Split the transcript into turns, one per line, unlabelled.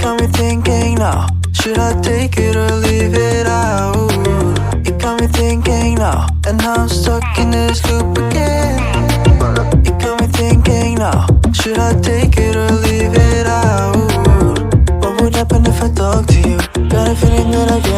got me thinking now, should I take it or leave it out? It got me thinking now, and now I'm stuck in this loop again. It got me thinking now, should I take it or leave it out? What would happen if I talk to you? Got a feeling that I